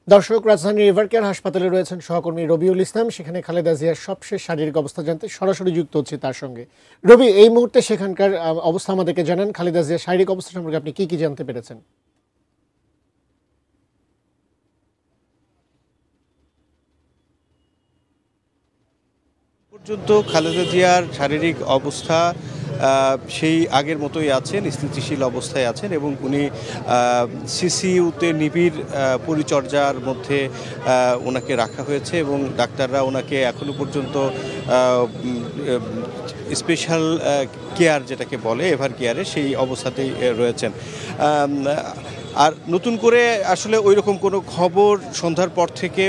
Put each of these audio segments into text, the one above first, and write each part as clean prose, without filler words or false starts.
দর্শক, রাজধানীর এভারকেয়ার হাসপাতালে রয়েছেন সহকর্মী রবিউল ইসলাম। সেখানে খালেদা জিয়ার সবশেষ শারীরিক অবস্থা জানতে সরাসরি যুক্ত হচ্ছে তার সঙ্গে। রবি, এই মুহূর্তে সেখানকার অবস্থা আমাদেরকে জানান। খালেদা জিয়ার শারীরিক অবস্থা সম্পর্কে আপনি কি কি জানতে পেরেছেন? পর্যন্ত খালেদা জিয়ার শারীরিক অবস্থা সেই আগের মতোই আছেন, স্থিতিশীল অবস্থায় আছেন এবং উনি সিসিইউতে নিবিড় পরিচর্যার মধ্যে ওনাকে রাখা হয়েছে এবং ডাক্তাররা ওনাকে এখনো পর্যন্ত স্পেশাল কেয়ার যেটাকে বলে এভার কেয়ারে সেই অবস্থাতেই রয়েছেন। আর নতুন করে আসলে ওই রকম কোনো খবর সন্ধ্যার পর থেকে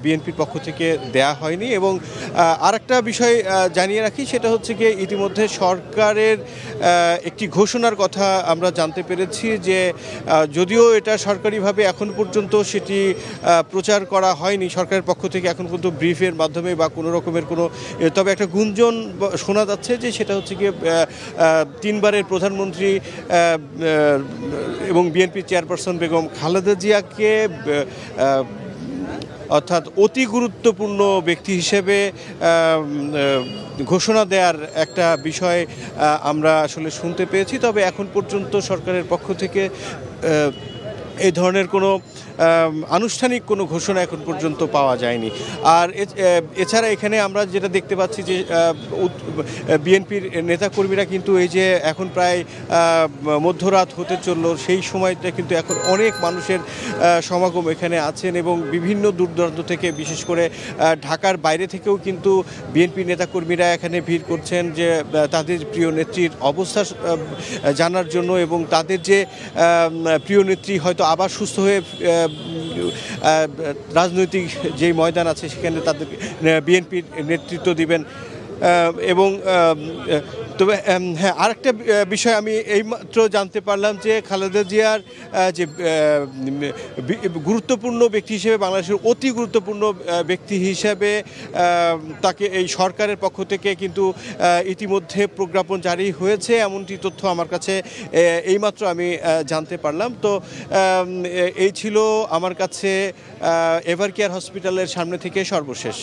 বিএনপির পক্ষ থেকে দেয়া হয়নি এবং আরেকটা বিষয় জানিয়ে রাখি, সেটা হচ্ছে গিয়ে ইতিমধ্যে সরকারের একটি ঘোষণার কথা আমরা জানতে পেরেছি যে যদিও এটা সরকারিভাবে এখন পর্যন্ত সেটি প্রচার করা হয়নি সরকারের পক্ষ থেকে এখন পর্যন্ত ব্রিফের মাধ্যমে বা কোনো রকমের কোনো, তবে একটা গুঞ্জন শোনা যাচ্ছে যে সেটা হচ্ছে গিয়ে তিনবারের প্রধানমন্ত্রী এবং বিএনপি চেয়ারপারসন বেগম খালেদা জিয়াকে অর্থাৎ অতি গুরুত্বপূর্ণ ব্যক্তি হিসেবে ঘোষণা দেওয়ার একটা বিষয় আমরা আসলে শুনতে পেয়েছি। তবে এখন পর্যন্ত সরকারের পক্ষ থেকে এই ধরনের কোনো আনুষ্ঠানিক কোনো ঘোষণা এখন পর্যন্ত পাওয়া যায়নি। আর এছাড়া এখানে আমরা যেটা দেখতে পাচ্ছি যে বিএনপির নেতাকর্মীরা কিন্তু এই যে এখন প্রায় মধ্যরাত হতে চললো, সেই সময়টা কিন্তু এখন অনেক মানুষের সমাগম এখানে আছেন এবং বিভিন্ন দূর দূরান্ত থেকে, বিশেষ করে ঢাকার বাইরে থেকেও কিন্তু বিএনপি নেতাকর্মীরা এখানে ভিড় করছেন যে তাদের প্রিয় নেত্রীর অবস্থা জানার জন্য এবং তাদের যে প্রিয় নেত্রী হয়তো আবার সুস্থ হয়ে রাজনৈতিক যেই ময়দান আছে সেখানে তাদের বিএনপির নেতৃত্ব দিবেন। এবং তবে হ্যাঁ, আরেকটা বিষয় আমি এইমাত্র জানতে পারলাম যে খালেদা জিয়ার যে গুরুত্বপূর্ণ ব্যক্তি হিসেবে, বাংলাদেশের অতি গুরুত্বপূর্ণ ব্যক্তি হিসেবে তাকে এই সরকারের পক্ষ থেকে কিন্তু ইতিমধ্যে প্রজ্ঞাপন জারি হয়েছে, এমনটি তথ্য আমার কাছে এইমাত্র আমি জানতে পারলাম। তো এই ছিল আমার কাছে এভারকেয়ার হসপিটালের সামনে থেকে সর্বশেষ।